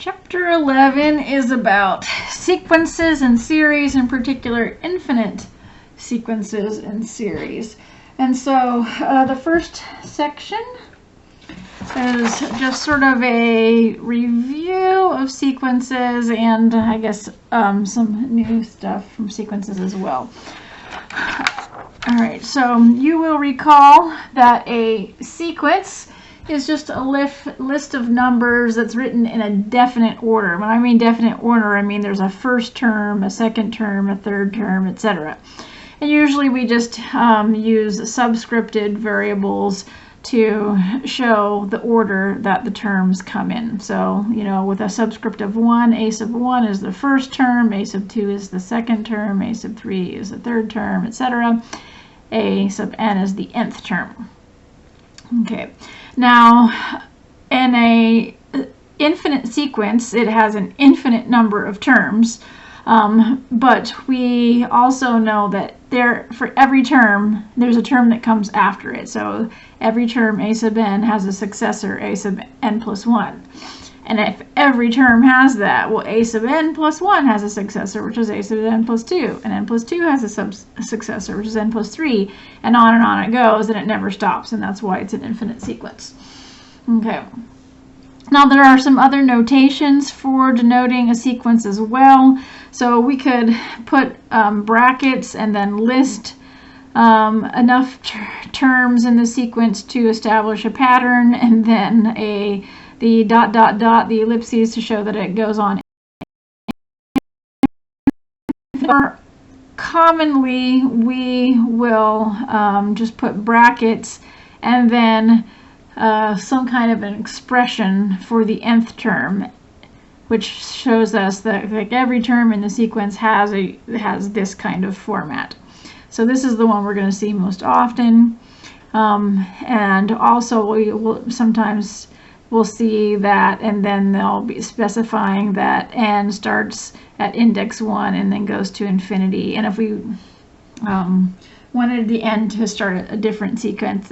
Chapter 11 is about sequences and series, in particular infinite sequences and series. And so the first section is just sort of a review of sequences and I guess some new stuff from sequences as well. Alright, so you will recall that a sequence is just a list of numbers that's written in a definite order. When I mean definite order, I mean there's a first term, a second term, a third term, etc. And usually we just use subscripted variables to show the order that the terms come in. So, you know, with a subscript of 1, a sub 1 is the first term, a sub 2 is the second term, a sub 3 is the third term, etc. A sub n is the nth term. Okay. Now, in a infinite sequence, it has an infinite number of terms, but we also know that for every term, there's a term that comes after it. So every term a sub n has a successor a sub n plus 1. And if every term has that, well, a sub n plus 1 has a successor, which is a sub n plus 2. And n plus 2 has a successor, which is n plus 3. And on it goes, and it never stops. And that's why it's an infinite sequence. Okay. Now, there are some other notations for denoting a sequence as well. So we could put brackets and then list enough terms in the sequence to establish a pattern, and then the ... the ellipses to show that it goes on. Or commonly, we will just put brackets and then some kind of an expression for the nth term, which shows us that like every term in the sequence has this kind of format. So this is the one we're going to see most often, and also we will sometimes we'll see that, and then they'll be specifying that n starts at index 1 and then goes to infinity. And if we wanted the n to start at a different sequence,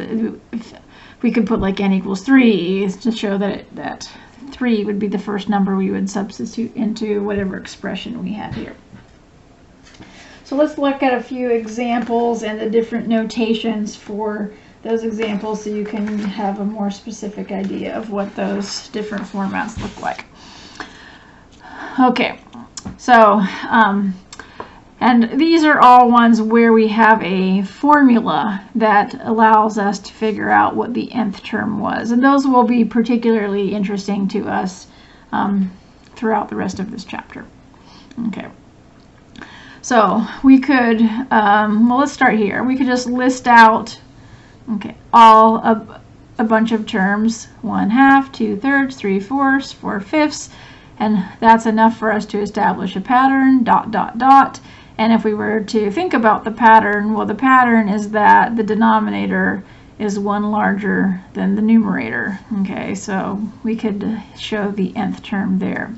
we could put like n equals 3 to show that 3 would be the first number we would substitute into whatever expression we had here. So let's look at a few examples and the different notations for those examples so you can have a more specific idea of what those different formats look like. Okay, so and these are all ones where we have a formula that allows us to figure out what the nth term was, and those will be particularly interesting to us throughout the rest of this chapter. Okay. So we could, well, let's start here. We could just list out, okay, all a bunch of terms: 1/2, 2/3, 3/4, 4/5, and that's enough for us to establish a pattern. ... And if we were to think about the pattern, well, the pattern is that the denominator is 1 larger than the numerator. Okay, so we could show the nth term there.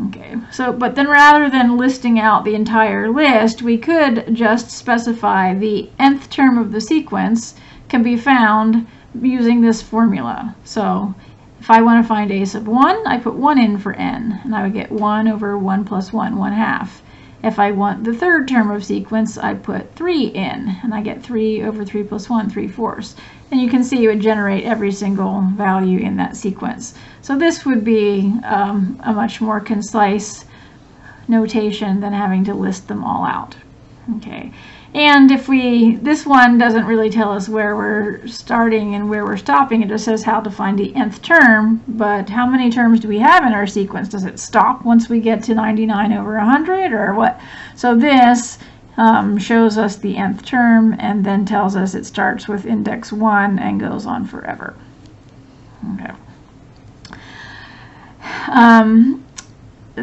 Okay, so, but then rather than listing out the entire list, we could just specify the nth term of the sequence can be found using this formula. So if I want to find a sub 1, I put 1 in for n, and I would get 1 over 1 plus 1, 1/2. If I want the third term of sequence, I put 3 in, and I get 3 over 3 plus 1, 3/4. And you can see it would generate every single value in that sequence. So this would be a much more concise notation than having to list them all out. Okay, and if this one doesn't really tell us where we're starting and where we're stopping. It just says how to find the nth term, but how many terms do we have in our sequence? Does it stop once we get to 99 over 100, or what? So this shows us the nth term and then tells us it starts with index 1 and goes on forever. Okay.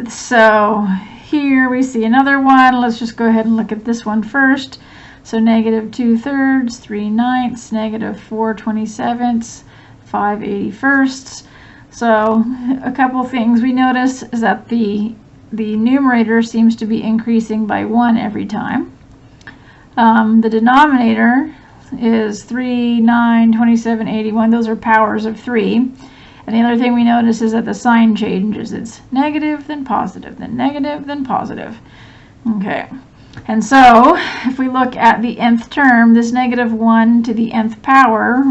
So here we see another one. Let's just go ahead and look at this one first. So negative 2/3, 3/9, negative 4/27, 5/81. So a couple things we notice is that the numerator seems to be increasing by 1 every time. The denominator is 3, 9, 27, 81. Those are powers of 3. And the other thing we notice is that the sign changes. It's negative, then positive, then negative, then positive. Okay. And so, if we look at the nth term, this -1 to the nth power,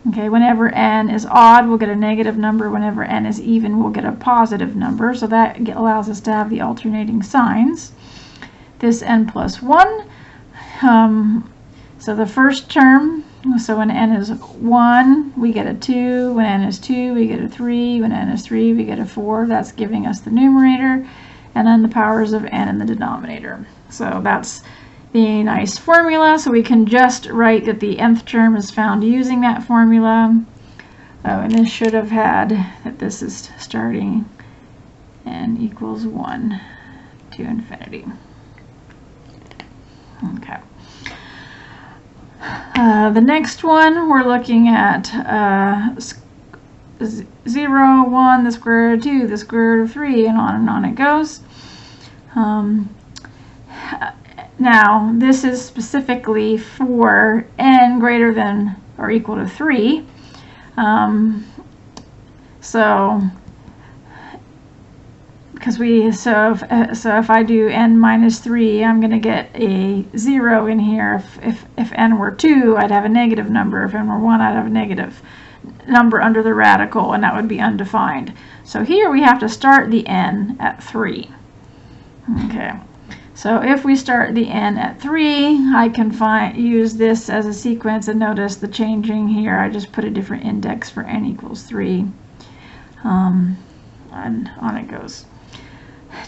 okay, whenever n is odd, we'll get a negative number. Whenever n is even, we'll get a positive number. So that allows us to have the alternating signs. This n plus 1. So the first term, so when n is 1, we get a 2. When n is 2, we get a 3. When n is 3, we get a 4. That's giving us the numerator. And then the powers of n in the denominator. So that's the nice formula. So we can just write that the nth term is found using that formula. Oh, and this should have had that this is starting n equals 1 to infinity. Okay. The next one, we're looking at 0, 1, the square root of 2, the square root of 3, and on it goes. Now, this is specifically for n greater than or equal to 3. So if I do n minus 3, I'm going to get a 0 in here. If n were 2, I'd have a negative number. If n were 1, I'd have a negative number under the radical, and that would be undefined. So here we have to start the n at 3. Okay. So if we start the n at 3, I can use this as a sequence, and notice the changing here. I just put a different index for n equals 3. And on it goes.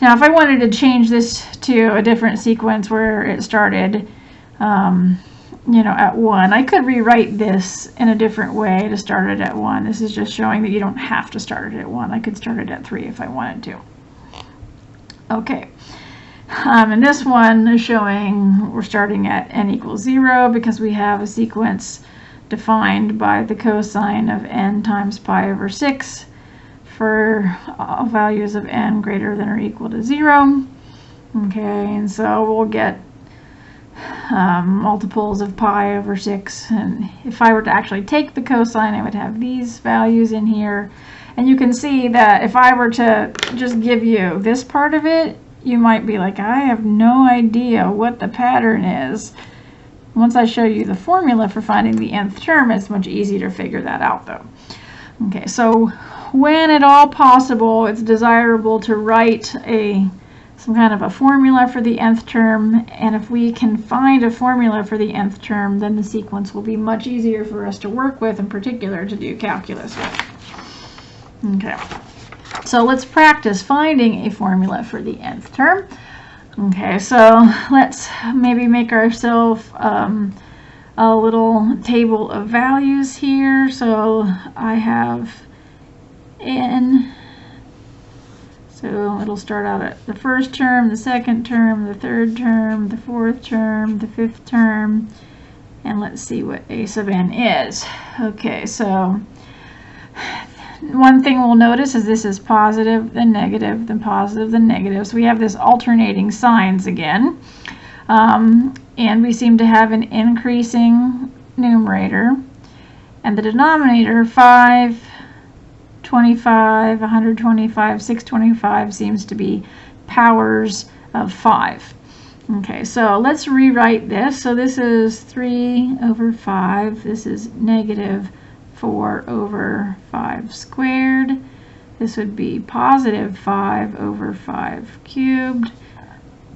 Now if I wanted to change this to a different sequence where it started at 1, I could rewrite this in a different way to start it at 1. This is just showing that you don't have to start it at 1. I could start it at 3 if I wanted to. Okay. And this one is showing we're starting at n equals 0 because we have a sequence defined by the cosine of n times pi over 6 for all values of n greater than or equal to 0. Okay, and so we'll get multiples of pi over 6. And if I were to actually take the cosine, I would have these values in here. And you can see that if I were to just give you this part of it, you might be like, I have no idea what the pattern is. Once I show you the formula for finding the nth term, it's much easier to figure that out though. Okay, so when at all possible, it's desirable to write some kind of a formula for the nth term, and if we can find a formula for the nth term, then the sequence will be much easier for us to work with, in particular to do calculus with. Okay. So let's practice finding a formula for the nth term. Okay, so let's maybe make ourselves a little table of values here. So I have n. So it'll start out at the first term, the second term, the third term, the fourth term, the fifth term, and let's see what a sub n is. Okay, so one thing we'll notice is this is positive, then negative, then positive, then negative. So we have this alternating signs again. And we seem to have an increasing numerator. And the denominator, 5, 25, 125, 625, seems to be powers of 5. Okay, so let's rewrite this. So this is 3 over 5. This is negative 4 over 5 squared. This would be positive 5 over 5 cubed.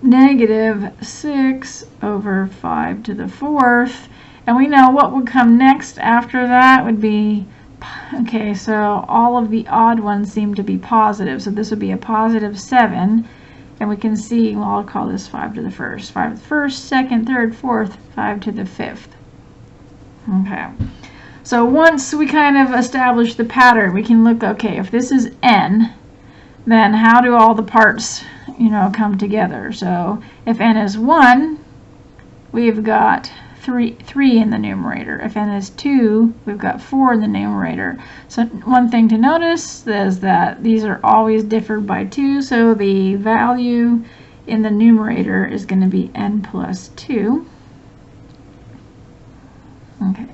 Negative 6 over 5 to the 4th. And we know what would come next after that would be, okay, so all of the odd ones seem to be positive. So this would be a positive 7. And we can see, well, I'll call this 5 to the 1st. 5 to the 1st, 2nd, 3rd, 4th, 5 to the 5th. Okay. So once we kind of establish the pattern, we can look, okay, if this is n, then how do all the parts, come together? So if n is 1, we've got 3 in the numerator. If n is 2, we've got 4 in the numerator. So one thing to notice is that these are always differed by 2, so the value in the numerator is going to be n plus 2. Okay.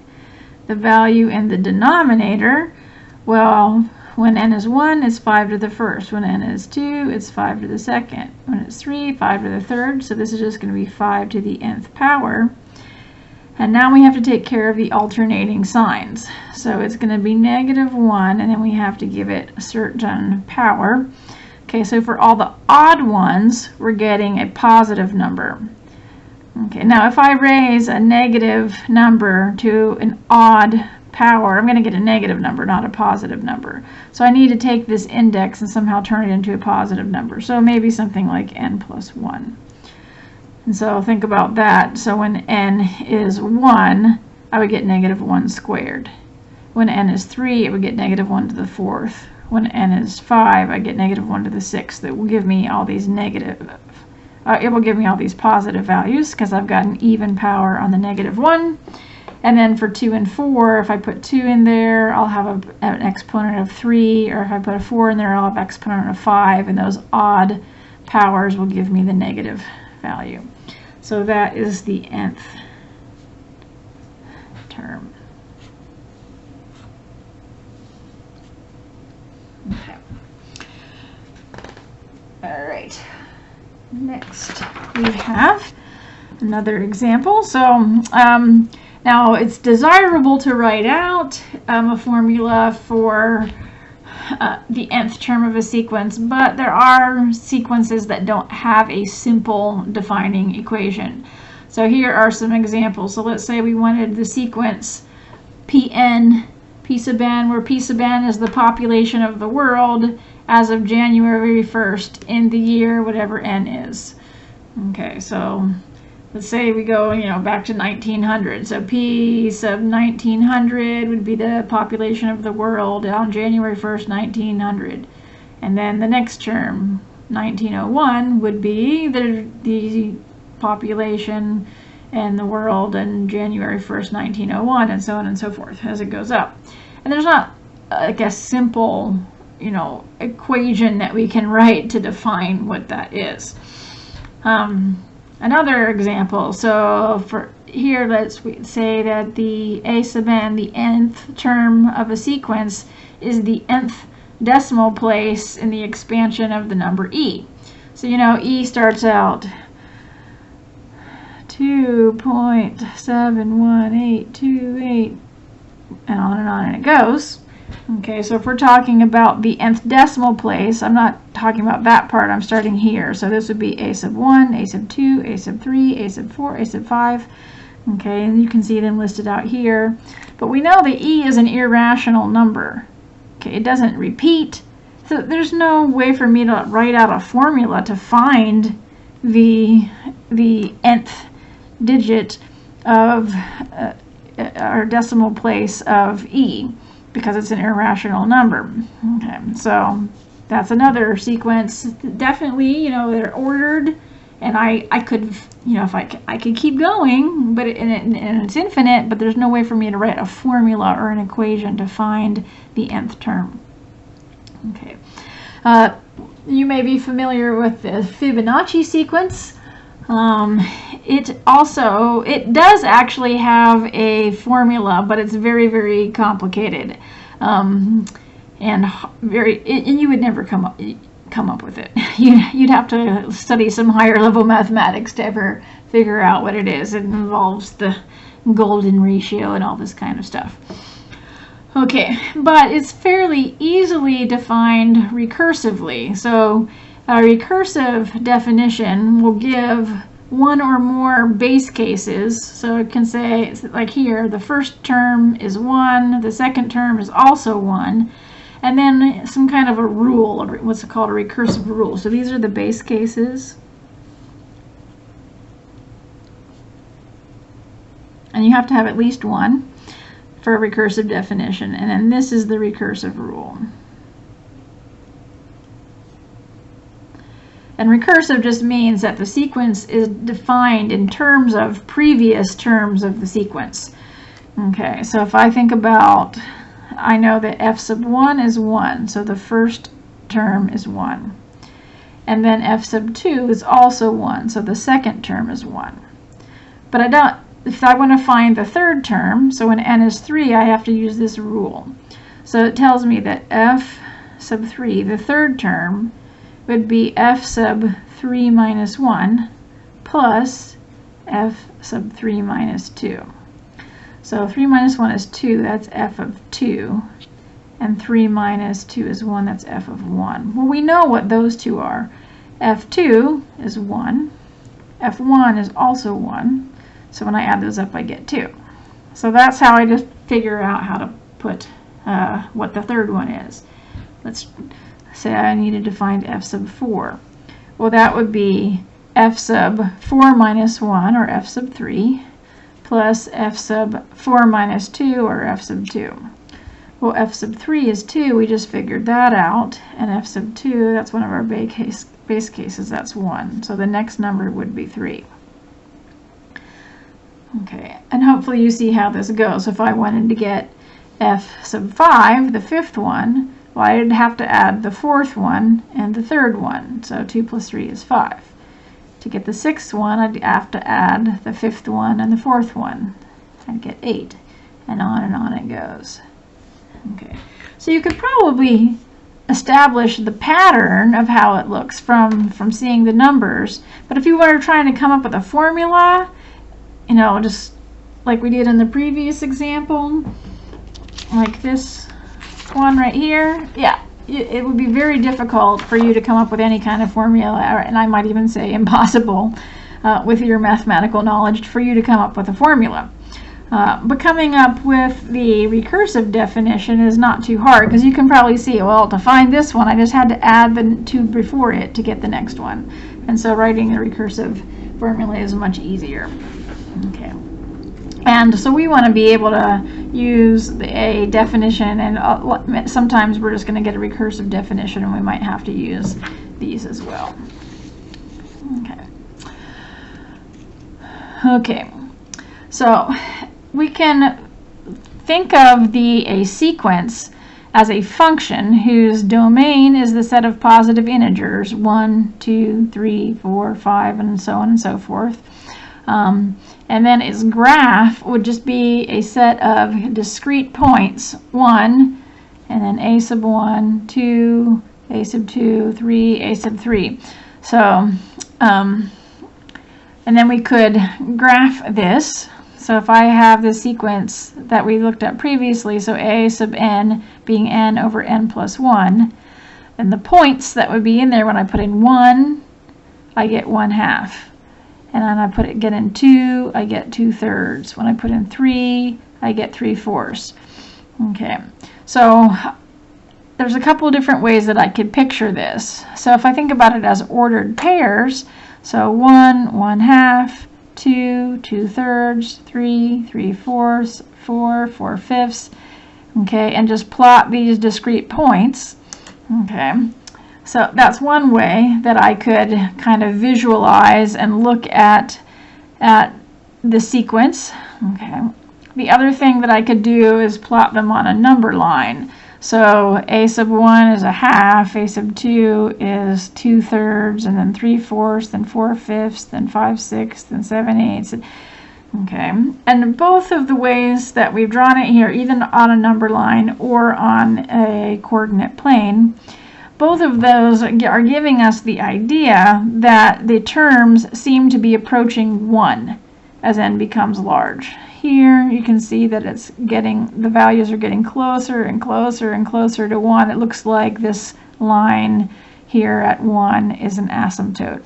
The value in the denominator, well, When n is 1, it's 5 to the first. When n is 2, it's 5 to the second. When it's 3, 5 to the third. So this is just going to be 5 to the nth power. And now we have to take care of the alternating signs. So it's going to be -1, and then we have to give it a certain power. Okay, so for all the odd ones, we're getting a positive number. Okay, now if I raise a negative number to an odd power, I'm going to get a negative number, not a positive number. So I need to take this index and somehow turn it into a positive number. So maybe something like n plus 1. And so think about that. So when n is 1, I would get -1 squared. When n is 3, it would get -1 to the 4th. When n is 5, I get -1 to the 6th. That will give me all these it will give me all these positive values because I've got an even power on the -1. And then for 2 and 4, if I put 2 in there, I'll have an exponent of 3, or if I put a 4 in there, I'll have exponent of 5, and those odd powers will give me the negative value. So that is the nth term. Okay. All right. Next, we have another example. So now it's desirable to write out a formula for the nth term of a sequence, but there are sequences that don't have a simple defining equation. So here are some examples. So let's say we wanted the sequence Pn, P sub n, where P sub n is the population of the world as of January 1st in the year whatever n is. Okay, so let's say we go, back to 1900. So P sub 1900 would be the population of the world on January 1st, 1900. And then the next term, 1901, would be the population in the world on January 1st, 1901, and so on and so forth as it goes up. And there's not like a simple, equation that we can write to define what that is. Another example, so for here, let's say that the a sub n, the nth term of a sequence, is the nth decimal place in the expansion of the number e. So e starts out 2.71828, and on and it goes. Okay, so if we're talking about the nth decimal place, I'm not talking about that part, I'm starting here. So this would be a sub 1, a sub 2, a sub 3, a sub 4, a sub 5. Okay, and you can see them listed out here. But we know that e is an irrational number. Okay, it doesn't repeat. So there's no way for me to write out a formula to find the nth digit of our decimal place of e, because it's an irrational number. Okay, so that's another sequence. Definitely, they're ordered, and I could, if I could keep going, but and it's infinite, but there's no way for me to write a formula or an equation to find the nth term. Okay, you may be familiar with the Fibonacci sequence. It does actually have a formula, but it's very, very complicated, and you would never come up with it. You'd have to study some higher level mathematics to ever figure out what it is. It involves the golden ratio and all this kind of stuff. Okay, but it's fairly easily defined recursively. So a recursive definition will give one or more base cases. So it can say, like here, the first term is 1, the second term is also 1, and then some kind of a rule, what's called a recursive rule. So these are the base cases. And you have to have at least one for a recursive definition. And then this is the recursive rule. And recursive just means that the sequence is defined in terms of previous terms of the sequence. Okay, so if I think about, I know that f sub 1 is 1, so the first term is 1. And then f sub 2 is also 1, so the second term is 1. But if I want to find the third term, so when n is 3, I have to use this rule. So it tells me that f sub 3, the third term, would be f sub 3 minus 1 plus f sub 3 minus 2. So 3 minus 1 is 2, that's f of 2. And 3 minus 2 is 1, that's f of 1. Well, we know what those two are. f2 is 1. f1 is also 1. So when I add those up, I get 2. So that's how I just figure out how to put what the third one is. Let's say I needed to find f sub 4. Well, that would be f sub 4 minus 1, or f sub 3, plus f sub 4 minus 2, or f sub 2. Well, f sub 3 is 2, we just figured that out, and f sub 2, that's one of our base cases, that's 1. So the next number would be 3. Okay, and hopefully you see how this goes. If I wanted to get f sub 5, the fifth one, well, I'd have to add the fourth one and the third one. So 2 plus 3 is 5. To get the sixth one, I'd have to add the fifth one and the fourth one. I'd get 8, and on it goes. Okay, so you could probably establish the pattern of how it looks from seeing the numbers. But if you were trying to come up with a formula, you know, just like we did in the previous example, like this one right here, yeah, it would be very difficult for you to come up with any kind of formula, and I might even say impossible with your mathematical knowledge for you to come up with a formula. But coming up with the recursive definition is not too hard, because you can probably see, well, to find this one, I just had to add the 2 before it to get the next one. And so writing the recursive formula is much easier. Okay. And so we want to be able to use a definition, and sometimes we're just going to get a recursive definition, and we might have to use these as well. Okay. Okay. So we can think of a sequence as a function whose domain is the set of positive integers, 1, 2, 3, 4, 5, and so on and so forth. And then its graph would just be a set of discrete points, 1, and then a sub 1, 2, a sub 2, 3, a sub 3. So, and then we could graph this. So if I have the sequence that we looked at previously, so a sub n being n over n plus 1, then the points that would be in there, when I put in 1, I get 1/2. And then I get in 2, I get 2/3. When I put in 3, I get 3/4. Okay, so there's a couple of different ways that I could picture this. So if I think about it as ordered pairs, so 1, 1/2, 2, 2/3, 3, 3/4, 4, 4/5, okay, and just plot these discrete points, okay. So that's one way that I could kind of visualize and look at the sequence, okay. The other thing that I could do is plot them on a number line. So a sub 1 is 1/2, a sub 2 is 2/3, and then 3/4, then 4/5, then 5/6, then 7/8. Okay, and both of the ways that we've drawn it here, either on a number line or on a coordinate plane, both of those are giving us the idea that the terms seem to be approaching 1 as n becomes large. Here you can see that the values are getting closer and closer and closer to 1. It looks like this line here at 1 is an asymptote.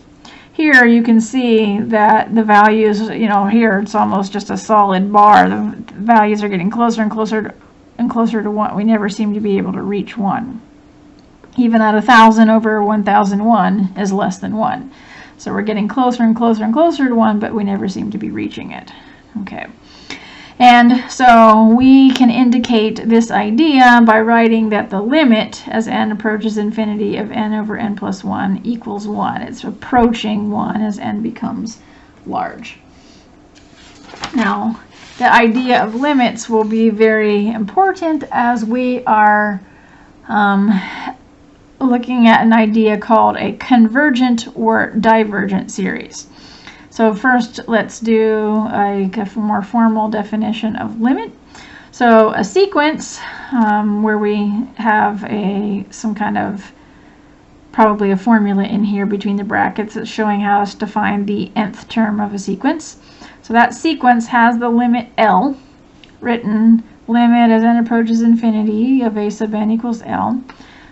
Here you can see that the values, you know, here it's almost just a solid bar. The values are getting closer and closer and closer to 1. We never seem to be able to reach 1. Even at 1,000 over 1,001 is less than 1. So we're getting closer and closer and closer to 1, but we never seem to be reaching it. Okay. And so we can indicate this idea by writing that the limit as n approaches infinity of n over n plus 1 equals 1. It's approaching 1 as n becomes large. Now, the idea of limits will be very important as we are looking at an idea called a convergent or divergent series. So first, let's do a more formal definition of limit. So a sequence where we have some kind of, probably a formula in here between the brackets that's showing how to find the nth term of a sequence. So that sequence has the limit L written, limit as n approaches infinity of a sub n equals L.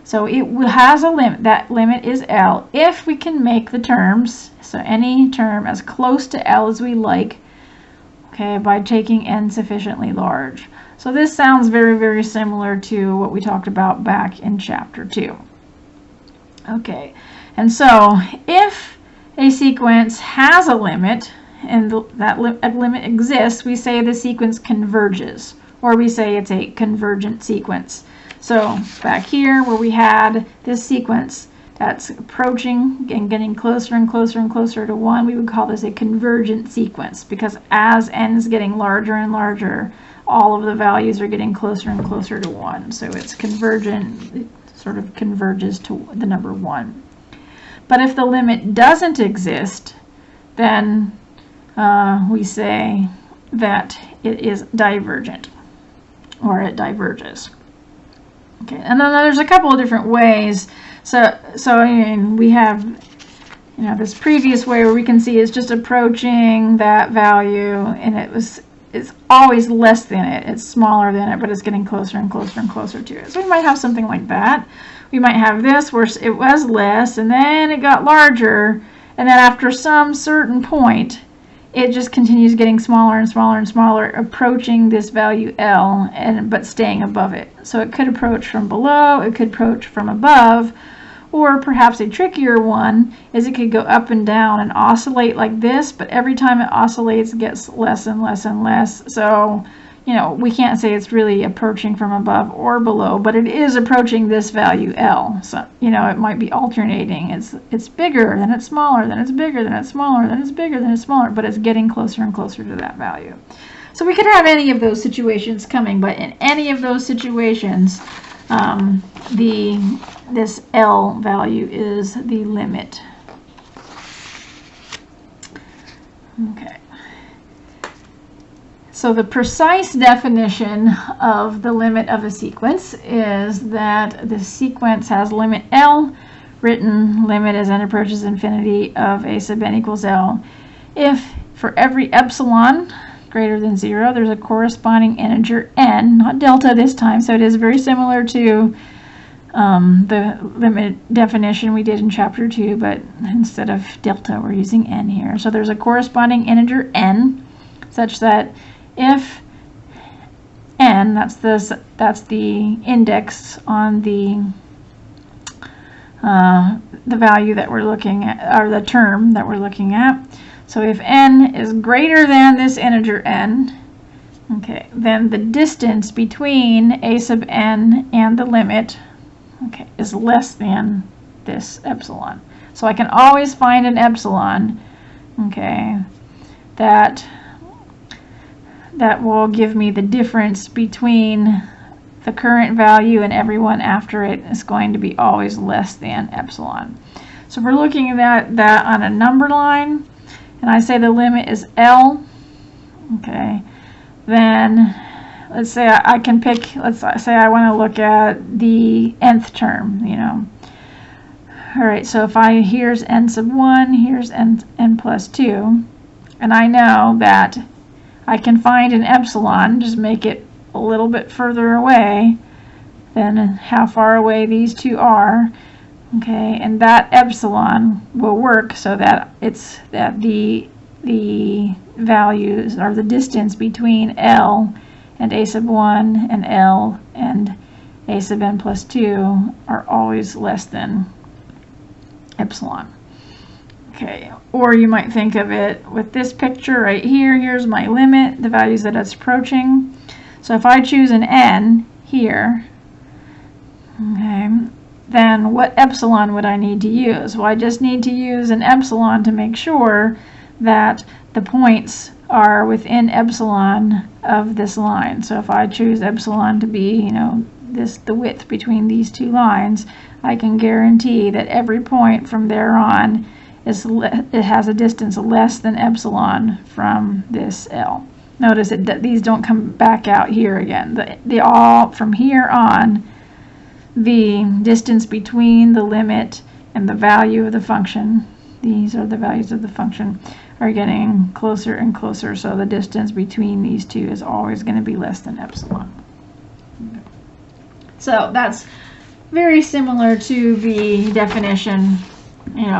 So it has a limit. That limit is L if we can make the terms, so any term, as close to L as we like, okay, by taking n sufficiently large. So this sounds very, very similar to what we talked about back in chapter 2. Okay, and so if a sequence has a limit, and that limit exists, we say the sequence converges, or we say it's a convergent sequence. So back here where we had this sequence that's approaching and getting closer and closer and closer to 1, we would call this a convergent sequence, because as n is getting larger and larger, all of the values are getting closer and closer to 1. So it's convergent, it sort of converges to the number 1. But if the limit doesn't exist, then we say that it is divergent, or it diverges. Okay, and then there's a couple of different ways. So I mean, we have, this previous way where we can see it's just approaching that value, and it's always less than it. It's smaller than it, but it's getting closer and closer and closer to it. So we might have something like that. We might have this where it was less, and then it got larger, and then after some certain point, it just continues getting smaller and smaller and smaller, approaching this value L, but staying above it. So it could approach from below, it could approach from above, or perhaps a trickier one is it could go up and down and oscillate like this, but every time it oscillates, it gets less and less and less. So, we can't say it's really approaching from above or below, but it is approaching this value L. So, it might be alternating. It's bigger, then it's smaller, then it's bigger, then it's smaller, then it's bigger, then it's smaller, but it's getting closer and closer to that value. So we could have any of those situations coming, but in any of those situations, this L value is the limit. Okay. So the precise definition of the limit of a sequence is that the sequence has limit L, written limit as n approaches infinity of a sub n equals L, if for every epsilon greater than 0, there's a corresponding integer n, not delta this time, so it is very similar to the limit definition we did in chapter 2, but instead of delta, we're using n here. So there's a corresponding integer n, such that if n, that's the index on the value that we're looking at, or the term that we're looking at. So if n is greater than this integer n, okay, then the distance between a sub n and the limit, okay, is less than this epsilon. So I can always find an epsilon, okay, that will give me the difference between the current value and everyone after it is going to be always less than epsilon. So if we're looking at that on a number line, and I say the limit is L, okay, then let's say I can pick, let's say I want to look at the nth term, Alright, so if here's n sub 1, here's n plus 2, and I know that I can find an epsilon, just make it a little bit further away than how far away these two are, okay, and that epsilon will work so that the values, or the distance between L and a sub 1 and L and a sub n plus 2 are always less than epsilon. Okay, or you might think of it with this picture right here. Here's my limit, the values that it's approaching. So if I choose an n here, okay, then what epsilon would I need to use? Well, I just need to use an epsilon to make sure that the points are within epsilon of this line. So if I choose epsilon to be, the width between these two lines, I can guarantee that every point from there on it has a distance less than epsilon from this L. Notice that these don't come back out here again. They all, from here on, the distance between the limit and the value of the function, these are the values of the function, are getting closer and closer. So the distance between these two is always going to be less than epsilon. Okay. So that's very similar to the definition,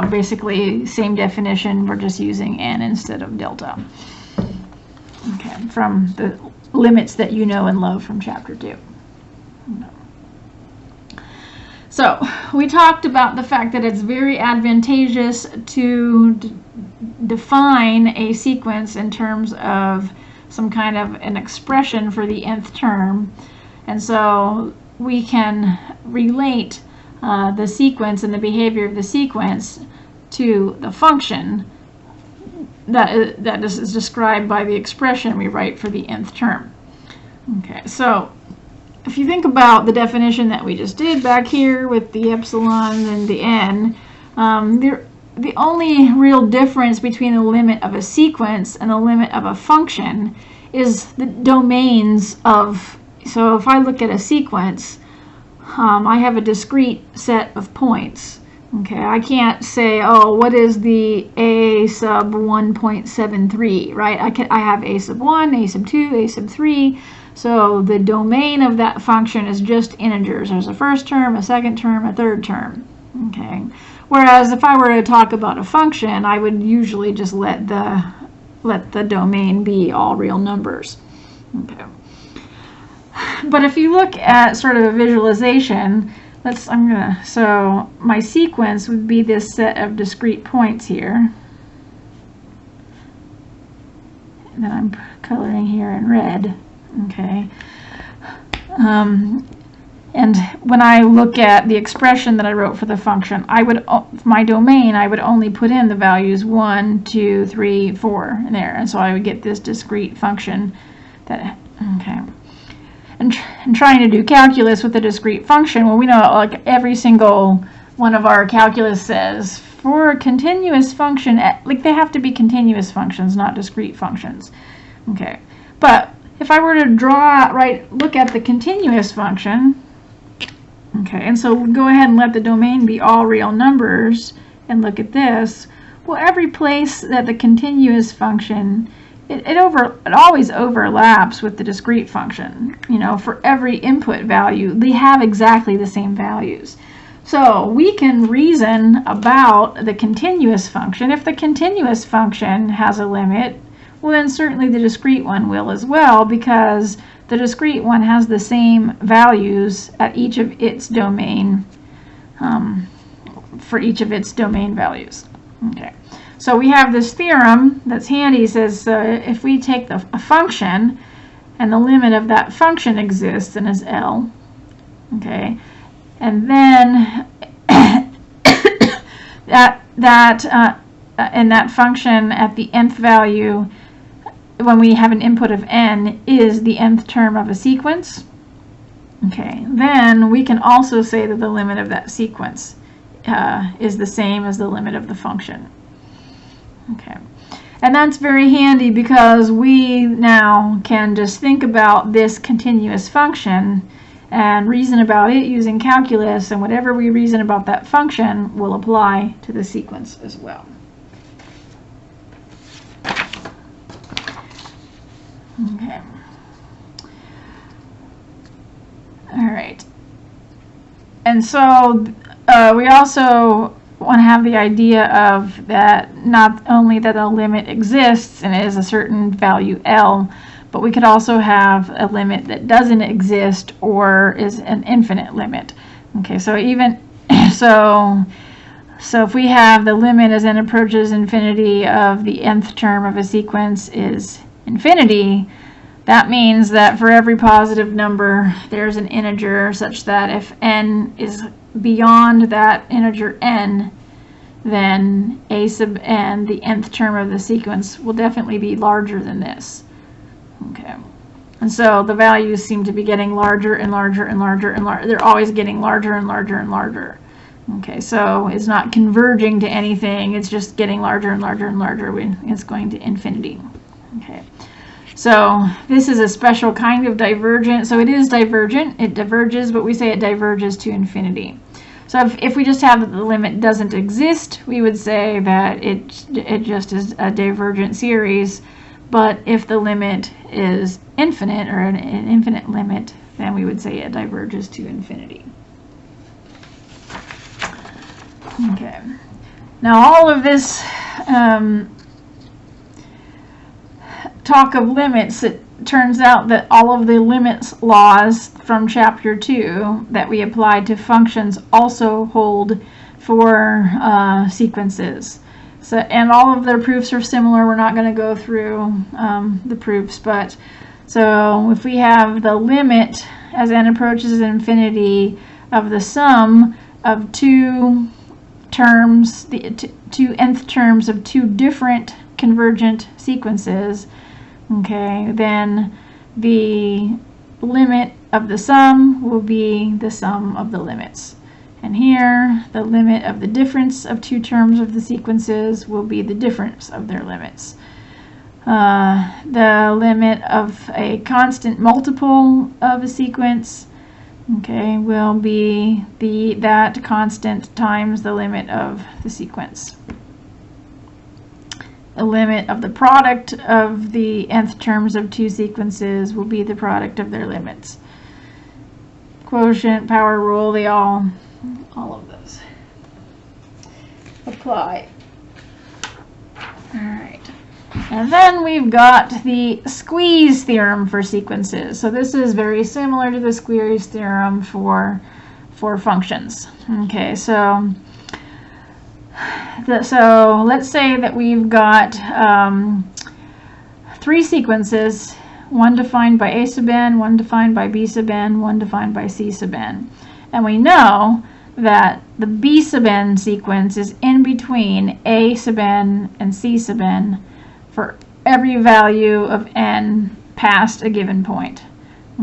basically same definition, we're just using n instead of delta. Okay, from the limits that you know and love from chapter 2. So we talked about the fact that it's very advantageous to define a sequence in terms of some kind of an expression for the nth term, and so we can relate the sequence and the behavior of the sequence to the function that is described by the expression we write for the nth term. Okay, so if you think about the definition that we just did back here with the epsilon and the n, the only real difference between the limit of a sequence and the limit of a function is the domains of. So if I look at a sequence, I have a discrete set of points. Okay, I can't say, oh, what is the a sub 1.73, right? I have a sub 1, a sub 2, a sub 3. So the domain of that function is just integers. There's a first term, a second term, a third term. Okay. Whereas if I were to talk about a function, I would usually just let the domain be all real numbers. Okay. But if you look at sort of a visualization, so my sequence would be this set of discrete points here. And then I'm coloring here in red. Okay. And when I look at the expression that I wrote for the function, my domain, I would only put in the values 1, 2, 3, 4 in there. And so I would get this discrete function that, okay. And trying to do calculus with a discrete function, well, we know like every single one of our calculus says for a continuous function, like they have to be continuous functions, not discrete functions. Okay, but if I were to look at the continuous function, okay, and so we'll go ahead and let the domain be all real numbers and look at this. Well, every place that the continuous function, it always overlaps with the discrete function. For every input value, they have exactly the same values. So we can reason about the continuous function. If the continuous function has a limit, well, then certainly the discrete one will as well, because the discrete one has the same values at each of its domain, for each of its domain values. Okay. So we have this theorem that's handy. It says if we take a function and the limit of that function exists and is L, okay, and then that function at the nth value, when we have an input of n, is the nth term of a sequence, okay, then we can also say that the limit of that sequence is the same as the limit of the function. Okay, and that's very handy because we now can just think about this continuous function and reason about it using calculus, and whatever we reason about that function will apply to the sequence as well. Okay. All right. And so we also want to have the idea of that not only that a limit exists and is a certain value L, but we could also have a limit that doesn't exist or is an infinite limit. Okay, so so if we have the limit as n approaches infinity of the nth term of a sequence is infinity, that means that for every positive number there's an integer such that if n is beyond that integer n, then a sub n, the nth term of the sequence, will definitely be larger than this. Okay, and so the values seem to be getting larger and larger and larger and larger. They're always getting larger and larger and larger. Okay, so it's not converging to anything. It's just getting larger and larger and larger when it's going to infinity. Okay, So this is a special kind of divergent. So it is divergent. It diverges, but we say it diverges to infinity. So if we just have that the limit doesn't exist, we would say that it just is a divergent series. But if the limit is infinite, or an infinite limit, then we would say it diverges to infinity. Okay. Now all of this talk of limits, it turns out that all of the limits laws from chapter 2 that we applied to functions also hold for sequences. So, and all of their proofs are similar. We're not going to go through the proofs, but so if we have the limit as n approaches infinity of the sum of two terms, the two nth terms of two different convergent sequences, okay, then the limit of the sum will be the sum of the limits. And here, the limit of the difference of two terms of the sequences will be the difference of their limits. The limit of a constant multiple of a sequence, okay, will be that constant times the limit of the sequence. The limit of the product of the nth terms of two sequences will be the product of their limits. Quotient, power rule, they all of those apply. All right. And then we've got the squeeze theorem for sequences. So this is very similar to the squeeze theorem for functions. Okay, so let's say that we've got three sequences, one defined by a sub n, one defined by b sub n, one defined by c sub n. And we know that the b sub n sequence is in between a sub n and c sub n for every value of n past a given point.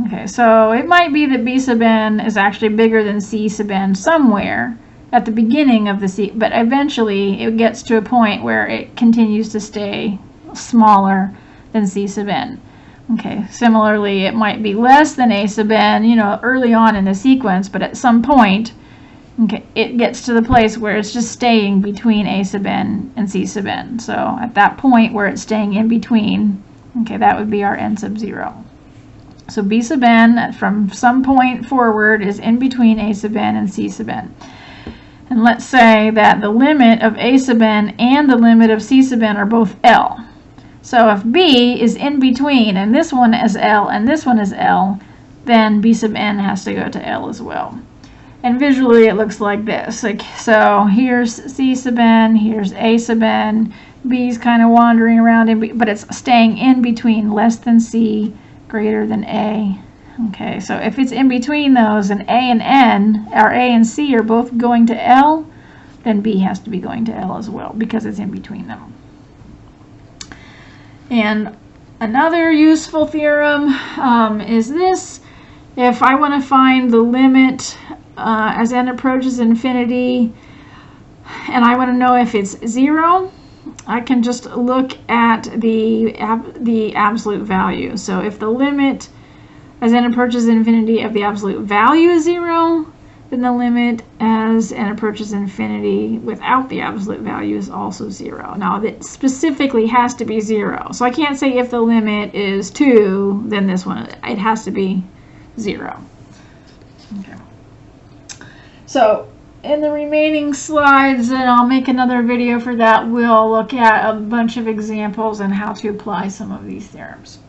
Okay, so it might be that b sub n is actually bigger than c sub n somewhere at the beginning of the but eventually it gets to a point where it continues to stay smaller than c sub n. Okay, similarly, it might be less than a sub n, you know, early on in the sequence, but at some point, okay, it gets to the place where it's just staying between a sub n and c sub n. So at that point where it's staying in between, okay, that would be our n sub 0. So b sub n from some point forward is in between a sub n and c sub n. And let's say that the limit of a sub n and the limit of c sub n are both L. So if b is in between, and this one is L and this one is L, then b sub n has to go to L as well. And visually it looks like this. Like, so here's c sub n, here's a sub n, b's kind of wandering around, but it's staying in between less than c, greater than a. Okay, so if it's in between those and a and n, or a and c are both going to L, then b has to be going to L as well because it's in between them. And another useful theorem is this. If I want to find the limit as n approaches infinity, and I want to know if it's 0, I can just look at the absolute value. So if the limit as n approaches infinity of the absolute value is 0, then the limit as n approaches infinity without the absolute value is also 0. Now, it specifically has to be 0. So I can't say if the limit is 2, then this one, it has to be 0. Okay. So in the remaining slides, and I'll make another video for that, we'll look at a bunch of examples and how to apply some of these theorems.